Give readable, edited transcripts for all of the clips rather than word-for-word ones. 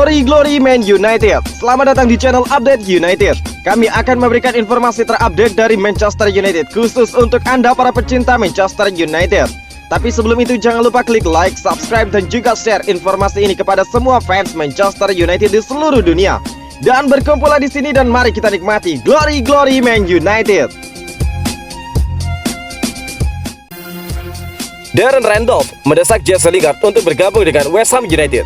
Glory Man United. Selamat datang di channel Update United. Kami akan memberikan informasi terupdate dari Manchester United khusus untuk Anda para pecinta Manchester United. Tapi sebelum itu jangan lupa klik like, subscribe dan juga share informasi ini kepada semua fans Manchester United di seluruh dunia. Dan berkumpullah di sini dan mari kita nikmati Glory Man United. Darren Randolph mendesak Jesse Lingard untuk bergabung dengan West Ham United.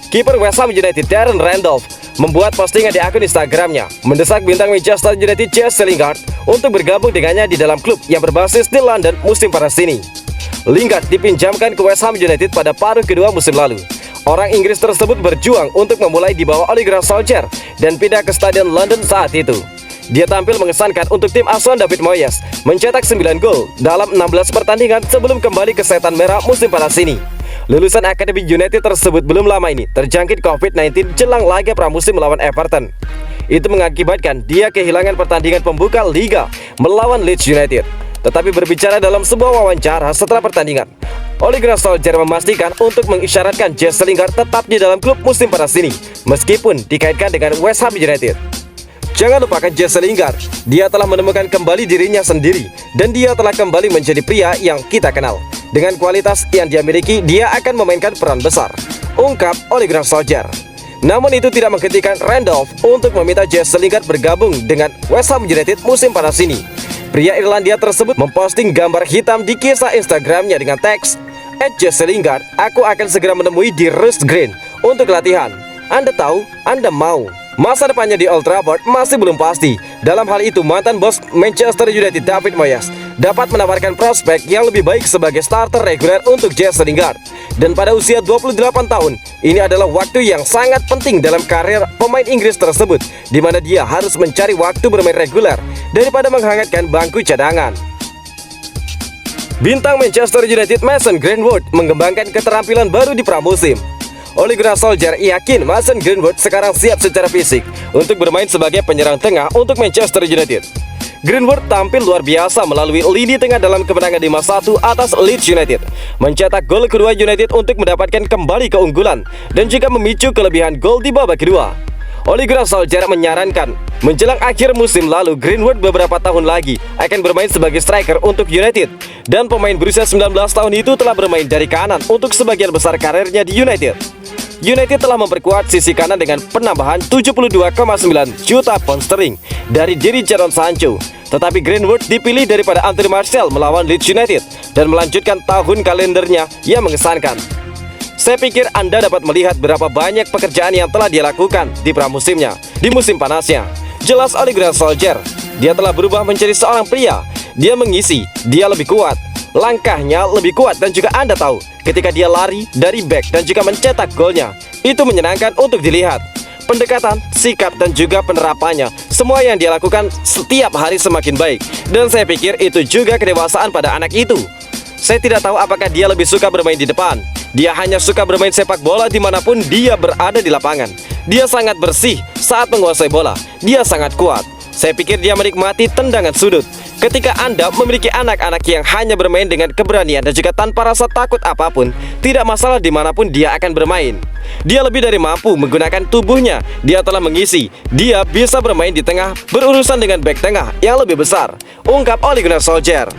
Kiper West Ham United Darren Randolph membuat postingan di akun Instagramnya mendesak bintang Manchester United Jesse Lingard untuk bergabung dengannya di dalam klub yang berbasis di London musim panas ini. Lingard dipinjamkan ke West Ham United pada paruh kedua musim lalu. Orang Inggris tersebut berjuang untuk memulai di bawah Ole Gunnar Solskjaer dan pindah ke Stadion London saat itu. Dia tampil mengesankan untuk tim asuhan David Moyes, mencetak 9 gol dalam 16 pertandingan sebelum kembali ke setan merah musim panas ini. Lulusan Akademi United tersebut belum lama ini terjangkit COVID-19 jelang laga pramusim melawan Everton. Itu mengakibatkan dia kehilangan pertandingan pembuka Liga melawan Leeds United. Tetapi berbicara dalam sebuah wawancara setelah pertandingan, Ole Gunnar Solskjaer memastikan untuk mengisyaratkan Jesse Lingard tetap di dalam klub musim panas ini, meskipun dikaitkan dengan West Ham United. Jangan lupakan Jesse Lingard, dia telah menemukan kembali dirinya sendiri dan dia telah kembali menjadi pria yang kita kenal. Dengan kualitas yang dia miliki, dia akan memainkan peran besar, ungkap Ole Gunnar Solskjaer. Namun itu tidak menghentikan Randolph untuk meminta Jesse Lingard bergabung dengan West Ham United musim panas ini. Pria Irlandia tersebut memposting gambar hitam di kisah Instagramnya dengan teks, @Jesse Lingard, aku akan segera menemui di Rust Green untuk latihan. Anda tahu, Anda mau. Masa depannya di Old Trafford masih belum pasti. Dalam hal itu, mantan bos Manchester United David Moyes dapat menawarkan prospek yang lebih baik sebagai starter reguler untuk Jesse Lingard. Dan pada usia 28 tahun, ini adalah waktu yang sangat penting dalam karir pemain Inggris tersebut, di mana dia harus mencari waktu bermain reguler daripada menghangatkan bangku cadangan. Bintang Manchester United Mason Greenwood mengembangkan keterampilan baru di pramusim. Ole Gunnar Solskjaer yakin Mason Greenwood sekarang siap secara fisik untuk bermain sebagai penyerang tengah untuk Manchester United. Greenwood tampil luar biasa melalui lini tengah dalam kemenangan 5-1 atas Leeds United, mencetak gol kedua United untuk mendapatkan kembali keunggulan dan juga memicu kelebihan gol di babak kedua. Ole Gunnar Solskjaer menyarankan menjelang akhir musim lalu Greenwood beberapa tahun lagi akan bermain sebagai striker untuk United, dan pemain berusia 19 tahun itu telah bermain dari kanan untuk sebagian besar karirnya di United. United telah memperkuat sisi kanan dengan penambahan 72,9 juta pound sterling dari diri Jadon Sancho. Tetapi Greenwood dipilih daripada Anthony Martial melawan Leeds United dan melanjutkan tahun kalendernya yang mengesankan. Saya pikir Anda dapat melihat berapa banyak pekerjaan yang telah dia lakukan di pramusimnya, di musim panasnya. Jelas Ole Gunnar Solskjaer, dia telah berubah menjadi seorang pria. Dia mengisi, dia lebih kuat, langkahnya lebih kuat, dan juga Anda tahu ketika dia lari dari back dan juga mencetak golnya, itu menyenangkan untuk dilihat. Pendekatan, sikap, dan juga penerapannya, semua yang dia lakukan setiap hari semakin baik. Dan saya pikir itu juga kedewasaan pada anak itu. Saya tidak tahu apakah dia lebih suka bermain di depan. Dia hanya suka bermain sepak bola dimanapun dia berada di lapangan. Dia sangat bersih saat menguasai bola. Dia sangat kuat. Saya pikir dia menikmati tendangan sudut. Ketika Anda memiliki anak-anak yang hanya bermain dengan keberanian dan juga tanpa rasa takut apapun, tidak masalah dimanapun dia akan bermain. Dia lebih dari mampu menggunakan tubuhnya. Dia telah mengisi. Dia bisa bermain di tengah berurusan dengan bek tengah yang lebih besar, ungkap Ole Gunnar Solskjaer.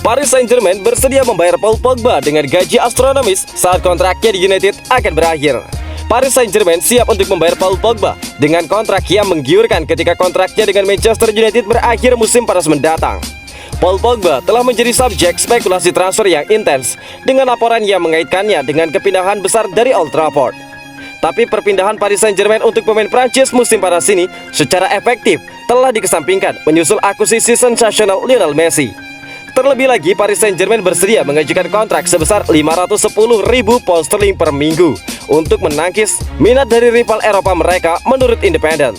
Paris Saint-Germain bersedia membayar Paul Pogba dengan gaji astronomis saat kontraknya di United akan berakhir. Paris Saint-Germain siap untuk membayar Paul Pogba dengan kontrak yang menggiurkan ketika kontraknya dengan Manchester United berakhir musim panas mendatang. Paul Pogba telah menjadi subjek spekulasi transfer yang intens dengan laporan yang mengaitkannya dengan kepindahan besar dari Old Trafford. Tapi perpindahan Paris Saint-Germain untuk pemain Prancis musim panas ini secara efektif telah dikesampingkan menyusul akuisisi sensasional Lionel Messi. Terlebih lagi, Paris Saint-Germain bersedia mengajukan kontrak sebesar 510.000 pound sterling per minggu untuk menangkis minat dari rival Eropa mereka menurut Independent.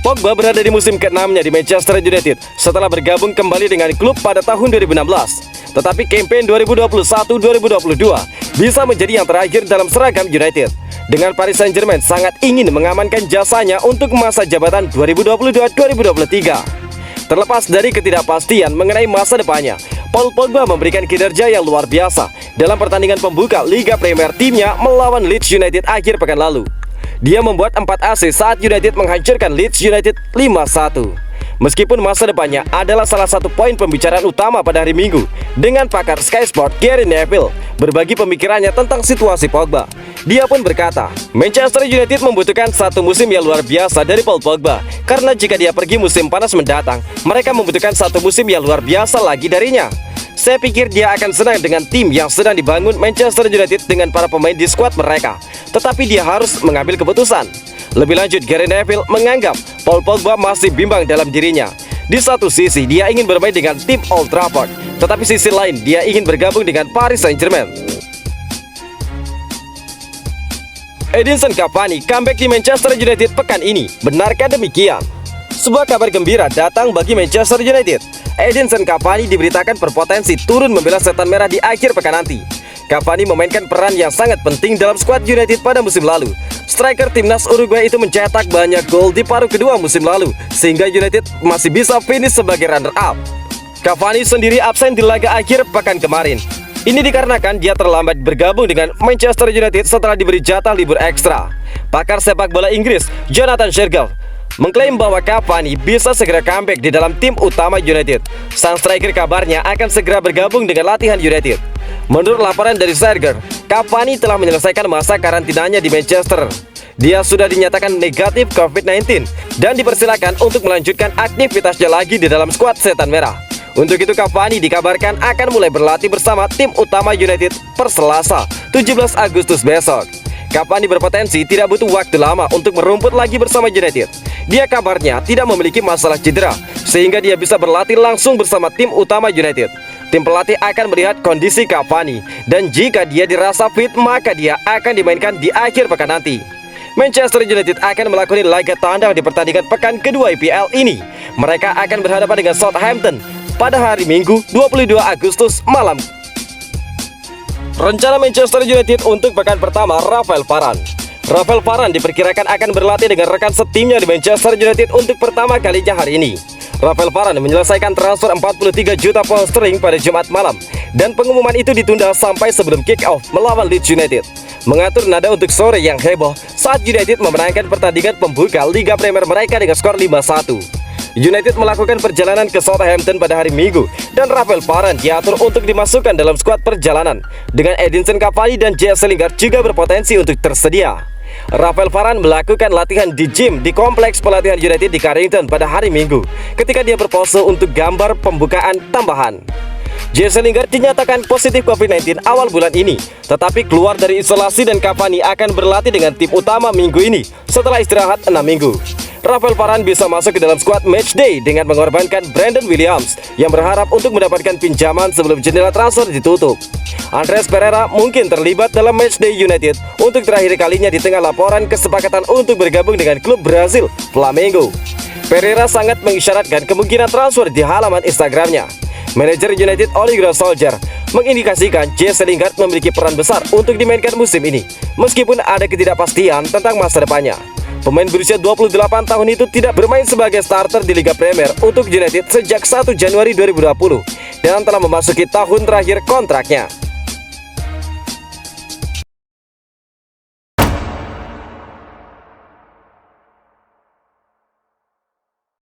Pogba berada di musim ke-6-nya di Manchester United setelah bergabung kembali dengan klub pada tahun 2016. Tetapi kampanye 2021-2022 bisa menjadi yang terakhir dalam seragam United. Dengan Paris Saint-Germain sangat ingin mengamankan jasanya untuk masa jabatan 2022-2023. Terlepas dari ketidakpastian mengenai masa depannya, Paul Pogba memberikan kinerja yang luar biasa dalam pertandingan pembuka Liga Premier timnya melawan Leeds United akhir pekan lalu. Dia membuat 4 assist saat United menghancurkan Leeds United 5-1. Meskipun masa depannya adalah salah satu poin pembicaraan utama pada hari Minggu dengan pakar Sky Sport Gary Neville berbagi pemikirannya tentang situasi Pogba. Dia pun berkata, Manchester United membutuhkan satu musim yang luar biasa dari Paul Pogba, karena jika dia pergi musim panas mendatang, mereka membutuhkan satu musim yang luar biasa lagi darinya. Saya pikir dia akan senang dengan tim yang sedang dibangun Manchester United dengan para pemain di skuad mereka, tetapi dia harus mengambil keputusan. Lebih lanjut, Gary Neville menganggap Paul Pogba masih bimbang dalam dirinya. Di satu sisi, dia ingin bermain dengan tim Old Trafford, tetapi sisi lain, dia ingin bergabung dengan Paris Saint-Germain. Edinson Cavani comeback di Manchester United pekan ini. Benarkah demikian? Sebuah kabar gembira datang bagi Manchester United. Edinson Cavani diberitakan berpotensi turun membela Setan Merah di akhir pekan nanti. Cavani memainkan peran yang sangat penting dalam skuad United pada musim lalu. Striker timnas Uruguay itu mencetak banyak gol di paruh kedua musim lalu, sehingga United masih bisa finish sebagai runner-up. Cavani sendiri absen di laga akhir pekan kemarin. Ini dikarenakan dia terlambat bergabung dengan Manchester United setelah diberi jatah libur ekstra. Pakar sepak bola Inggris, Jonathan Shergill, mengklaim bahwa Cavani bisa segera comeback di dalam tim utama United. Sang striker kabarnya akan segera bergabung dengan latihan United. Menurut laporan dari Shergill, Cavani telah menyelesaikan masa karantinanya di Manchester. Dia sudah dinyatakan negatif COVID-19 dan dipersilakan untuk melanjutkan aktivitasnya lagi di dalam skuad Setan Merah. Untuk itu Cavani dikabarkan akan mulai berlatih bersama tim utama United per Selasa, 17 Agustus besok. Cavani berpotensi tidak butuh waktu lama untuk merumput lagi bersama United. Dia kabarnya tidak memiliki masalah cedera, sehingga dia bisa berlatih langsung bersama tim utama United. Tim pelatih akan melihat kondisi Cavani, dan jika dia dirasa fit, maka dia akan dimainkan di akhir pekan nanti. Manchester United akan melakukan laga tandang di pertandingan pekan kedua IPL ini. Mereka akan berhadapan dengan Southampton pada hari Minggu 22 Agustus malam. Rencana Manchester United untuk pekan pertama Rafael Varane. Rafael Varane diperkirakan akan berlatih dengan rekan setimnya di Manchester United untuk pertama kalinya hari ini. Rafael Varane menyelesaikan transfer 43 juta pound sterling pada Jumat malam, dan pengumuman itu ditunda sampai sebelum kick-off melawan Leeds United. Mengatur nada untuk sore yang heboh saat United memenangkan pertandingan pembuka Liga Premier mereka dengan skor 5-1. United melakukan perjalanan ke Southampton pada hari Minggu, dan Rafael Varane diatur untuk dimasukkan dalam skuad perjalanan, dengan Edinson Cavani dan Jesse Lingard juga berpotensi untuk tersedia. Rafael Varane melakukan latihan di gym di kompleks pelatihan United di Carrington pada hari Minggu ketika dia berpose untuk gambar pembukaan tambahan. Jesse Lingard dinyatakan positif COVID-19 awal bulan ini, tetapi keluar dari isolasi, dan Cavani akan berlatih dengan tim utama minggu ini setelah istirahat 6 minggu. Rafael Varane bisa masuk ke dalam skuad matchday dengan mengorbankan Brandon Williams yang berharap untuk mendapatkan pinjaman sebelum jendela transfer ditutup. Andreas Pereira mungkin terlibat dalam matchday United untuk terakhir kalinya di tengah laporan kesepakatan untuk bergabung dengan klub Brazil Flamengo. Pereira sangat mengisyaratkan kemungkinan transfer di halaman Instagramnya. Manajer United Ole Gunnar Solskjaer mengindikasikan Jesse Lingard memiliki peran besar untuk dimainkan musim ini, meskipun ada ketidakpastian tentang masa depannya. Pemain berusia 28 tahun itu tidak bermain sebagai starter di Liga Premier untuk United sejak 1 Januari 2020 dan telah memasuki tahun terakhir kontraknya.